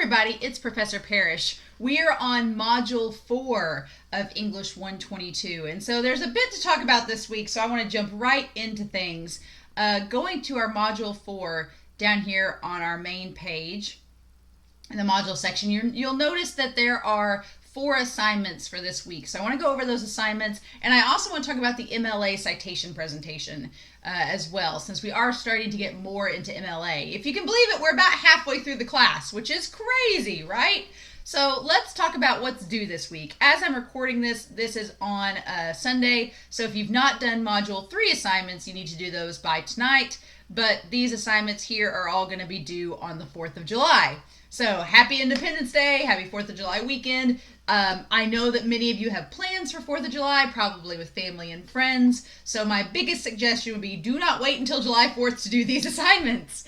everybody, it's Professor Parish. We are on Module 4 of English 122, and so there's a bit to talk about this week, so I want to jump right into things. Going to our Module 4 down here on our main page, in the module section, you'll notice that there are 4 assignments for this week. So I want to go over those assignments, and I also want to talk about the MLA Citation Presentation as well, since we are starting to get more into MLA. If you can believe it, we're about halfway through the class, which is crazy, right? So let's talk about what's due this week. As I'm recording this is on Sunday, so if you've not done Module 3 assignments, you need to do those by tonight, but these assignments here are all going to be due on the 4th of July. So happy Independence Day, happy 4th of July weekend. I know that many of you have plans for 4th of July, probably with family and friends. So my biggest suggestion would be do not wait until July 4th to do these assignments.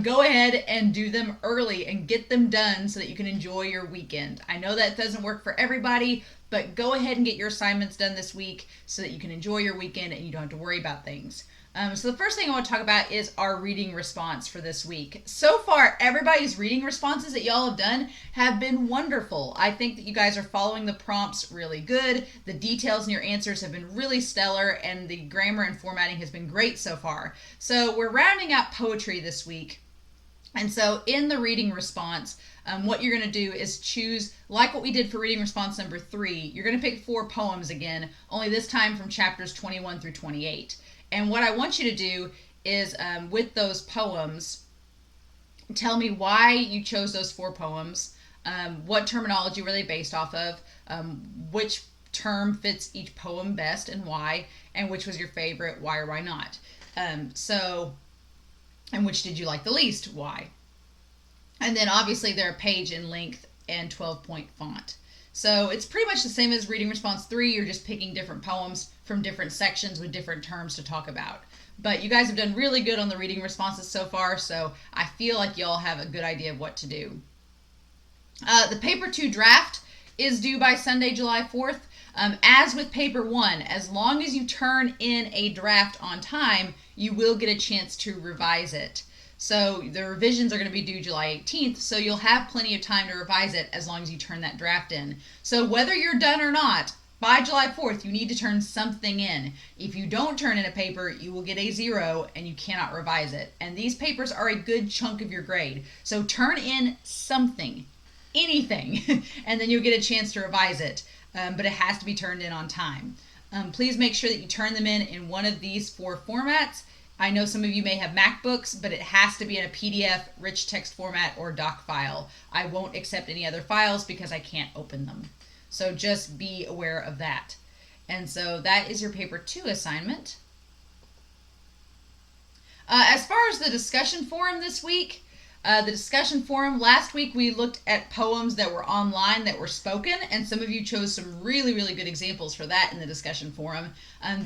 Go ahead and do them early and get them done so that you can enjoy your weekend. I know that doesn't work for everybody, but go ahead and get your assignments done this week so that you can enjoy your weekend and you don't have to worry about things. So the first thing I want to talk about is our reading response for this week. So far, everybody's reading responses that y'all have done have been wonderful. I think that you guys are following the prompts really good. The details in your answers have been really stellar, and the grammar and formatting has been great so far. So we're rounding out poetry this week. And so in the reading response, what you're going to do is choose, like what we did for reading response number 3, you're going to pick 4 poems again, only this time from chapters 21 through 28. And what I want you to do is, with those poems, tell me why you chose those 4 poems, what terminology were they based off of, which term fits each poem best and why, and which was your favorite, why or why not. And which did you like the least, why. And then obviously they're a page in length and 12-point font. So it's pretty much the same as reading response 3. You're just picking different poems from different sections with different terms to talk about. But you guys have done really good on the reading responses so far, so I feel like y'all have a good idea of what to do. The paper 2 draft is due by Sunday, July 4th. As with paper 1, as long as you turn in a draft on time, you will get a chance to revise it. So the revisions are going to be due July 18th, so you'll have plenty of time to revise it as long as you turn that draft in. So whether you're done or not, by July 4th, you need to turn something in. If you don't turn in a paper, you will get a 0 and you cannot revise it. And these papers are a good chunk of your grade. So turn in something, anything, and then you'll get a chance to revise it. But it has to be turned in on time. Please make sure that you turn them in one of these 4 formats. I know some of you may have MacBooks, but it has to be in a PDF, rich text format, or doc file. I won't accept any other files because I can't open them. So just be aware of that. And so that is your paper 2 assignment. As far as the discussion forum this week, the discussion forum, last week we looked at poems that were online that were spoken, and some of you chose some really, really good examples for that in the discussion forum.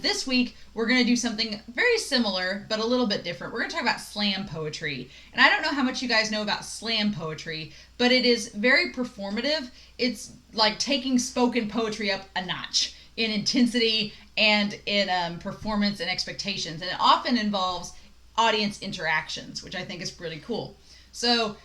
This week we're going to do something very similar, but a little bit different. We're going to talk about slam poetry. And I don't know how much you guys know about slam poetry, but it is very performative. It's like taking spoken poetry up a notch in intensity and in performance and expectations. And it often involves audience interactions, which I think is pretty cool. So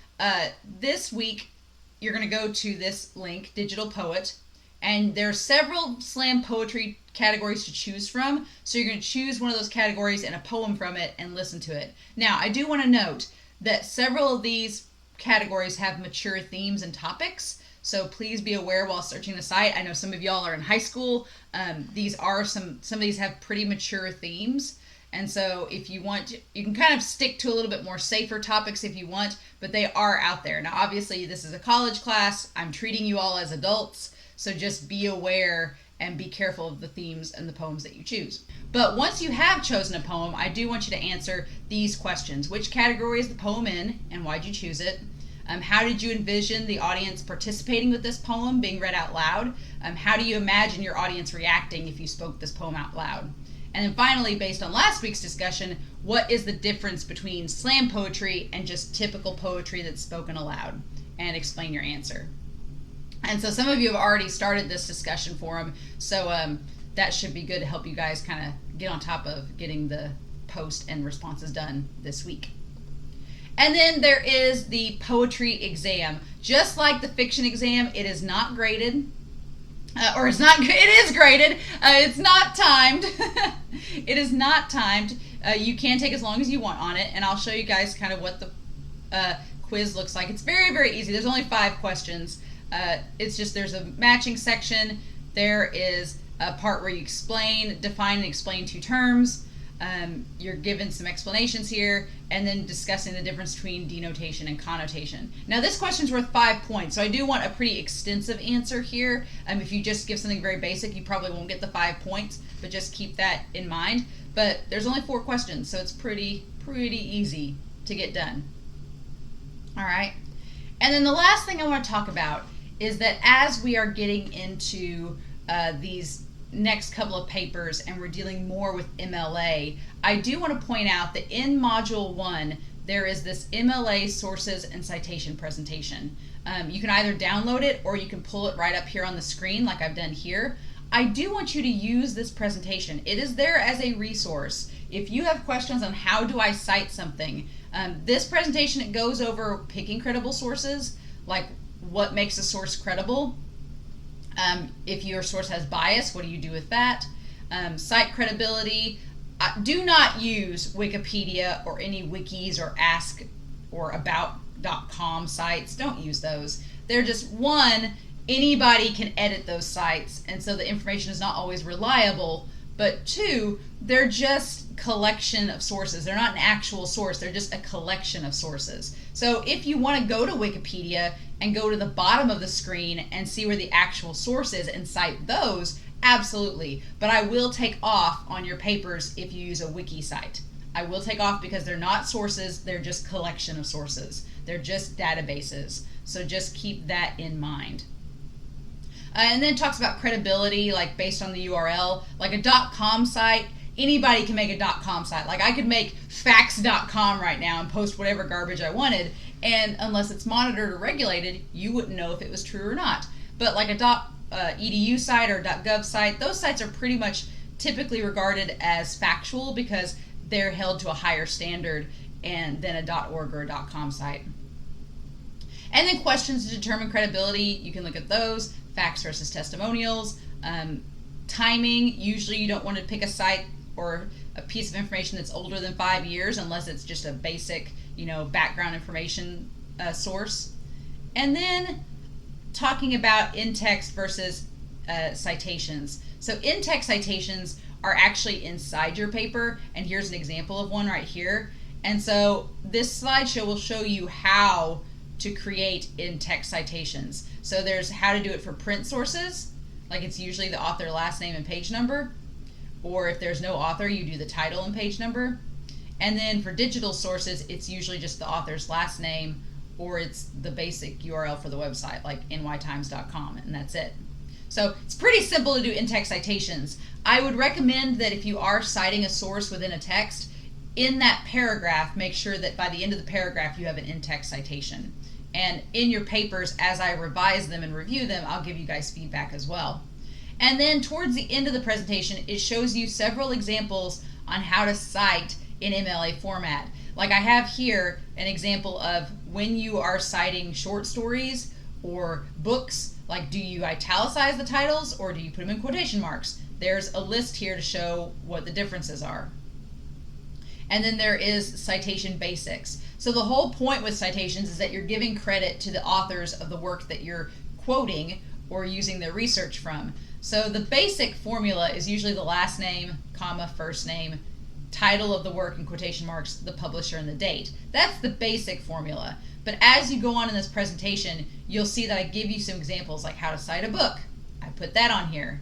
this week, you're going to go to this link, Digital Poet, and there are several slam poetry categories to choose from. So you're going to choose one of those categories and a poem from it and listen to it. Now, I do want to note that several of these categories have mature themes and topics. So please be aware while searching the site. I know some of y'all are in high school. Some of these have pretty mature themes. And so if you want, you can kind of stick to a little bit more safer topics if you want, but they are out there. Now, obviously, this is a college class. I'm treating you all as adults, so just be aware and be careful of the themes and the poems that you choose. But once you have chosen a poem, I do want you to answer these questions. Which category is the poem in, and why'd you choose it? How did you envision the audience participating with this poem being read out loud? How do you imagine your audience reacting if you spoke this poem out loud? And then finally, based on last week's discussion, what is the difference between slam poetry and just typical poetry that's spoken aloud? And explain your answer. And so some of you have already started this discussion forum, so that should be good to help you guys kind of get on top of getting the post and responses done this week. And then there is the poetry exam. Just like the fiction exam, it is not graded. It is graded. It's not timed. It is not timed. You can take as long as you want on it, and I'll show you guys kind of what the quiz looks like. It's very, very easy. There's only 5 questions. It's just there's a matching section. There is a part where you define and explain 2 terms. You're given some explanations here, and then discussing the difference between denotation and connotation. Now this question's worth 5 points, so I do want a pretty extensive answer here. If you just give something very basic, you probably won't get the 5 points, but just keep that in mind. But there's only 4 questions, so it's pretty easy to get done. All right, and then the last thing I want to talk about is that as we are getting into these next couple of papers and we're dealing more with MLA, I do want to point out that in Module 1 there is this MLA Sources and Citation Presentation. You can either download it or you can pull it right up here on the screen like I've done here. I do want you to use this presentation. It is there as a resource. If you have questions on how do I cite something, this presentation, it goes over picking credible sources, like what makes a source credible. If your source has bias, what do you do with that? Cite credibility. Do not use Wikipedia or any wikis or ask or about.com sites. Don't use those. They're just, one, anybody can edit those sites, and so the information is not always reliable. But 2, they're just collection of sources. They're not an actual source. They're just a collection of sources. So if you want to go to Wikipedia and go to the bottom of the screen and see where the actual source is and cite those, absolutely. But I will take off on your papers if you use a wiki site. I will take off because they're not sources. They're just collection of sources. They're just databases. So just keep that in mind. And then it talks about credibility, like based on the URL. Like a .com site, anybody can make a .com site. Like I could make facts.com right now and post whatever garbage I wanted, and unless it's monitored or regulated, you wouldn't know if it was true or not. But like a .edu site or .gov site, those sites are pretty much typically regarded as factual because they're held to a higher standard than a .org or a .com site. And then questions to determine credibility, you can look at those. Facts versus testimonials. Timing, usually you don't want to pick a site or a piece of information that's older than 5 years unless it's just a basic, background information source. And then talking about in-text versus citations. So in-text citations are actually inside your paper, and here's an example of one right here. And so this slideshow will show you how to create in-text citations. So there's how to do it for print sources, like it's usually the author last name and page number, or if there's no author, you do the title and page number. And then for digital sources, it's usually just the author's last name, or it's the basic URL for the website, like nytimes.com, and that's it. So it's pretty simple to do in-text citations. I would recommend that if you are citing a source within a text, in that paragraph, make sure that by the end of the paragraph you have an in-text citation. And in your papers, as I revise them and review them, I'll give you guys feedback as well. And then towards the end of the presentation, it shows you several examples on how to cite in MLA format. Like I have here an example of when you are citing short stories or books, like do you italicize the titles or do you put them in quotation marks? There's a list here to show what the differences are. And then there is citation basics. So the whole point with citations is that you're giving credit to the authors of the work that you're quoting or using their research from. So the basic formula is usually the last name, comma, first name, title of the work in quotation marks, the publisher, and the date. That's the basic formula. But as you go on in this presentation, you'll see that I give you some examples like how to cite a book. I put that on here.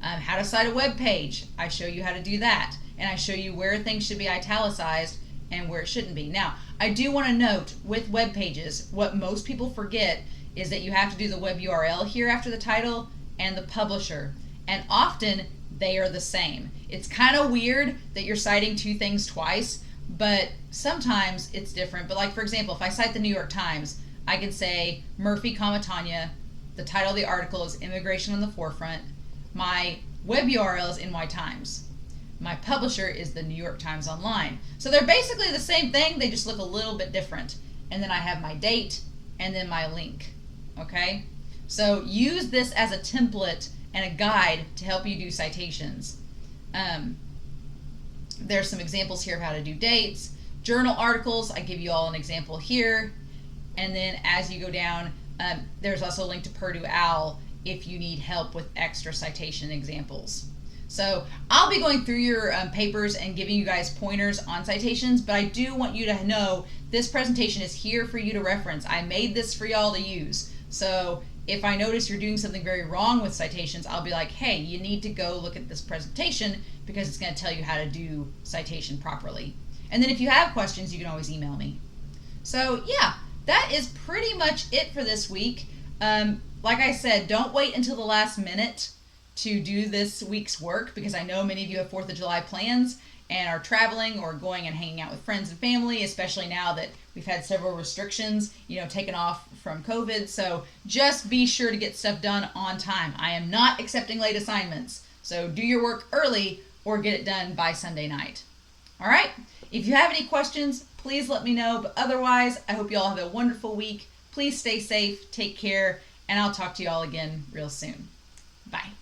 How to cite a web page. I show you how to do that. And I show you where things should be italicized and where it shouldn't be. Now, I do want to note with web pages, what most people forget is that you have to do the web URL here after the title and the publisher. And often they are the same. It's kind of weird that you're citing 2 things twice, but sometimes it's different. But like, for example, if I cite the New York Times, I can say Murphy, Tanya, the title of the article is Immigration on the Forefront, my web URL is NY Times. My publisher is the New York Times Online. So they're basically the same thing, they just look a little bit different. And then I have my date and then my link. Okay? So use this as a template and a guide to help you do citations. There's some examples here of how to do dates. Journal articles, I give you all an example here. And then as you go down, there's also a link to Purdue OWL if you need help with extra citation examples. So I'll be going through your papers and giving you guys pointers on citations, but I do want you to know this presentation is here for you to reference. I made this for y'all to use. So if I notice you're doing something very wrong with citations, I'll be like, hey, you need to go look at this presentation because it's going to tell you how to do citation properly. And then if you have questions, you can always email me. So yeah, that is pretty much it for this week. Like I said, don't wait until the last minute to do this week's work because I know many of you have 4th of July plans and are traveling or going and hanging out with friends and family, especially now that we've had several restrictions, taken off from COVID. So just be sure to get stuff done on time. I am not accepting late assignments. So do your work early or get it done by Sunday night. All right? If you have any questions, please let me know. But otherwise, I hope you all have a wonderful week. Please stay safe, take care, and I'll talk to you all again real soon. Bye.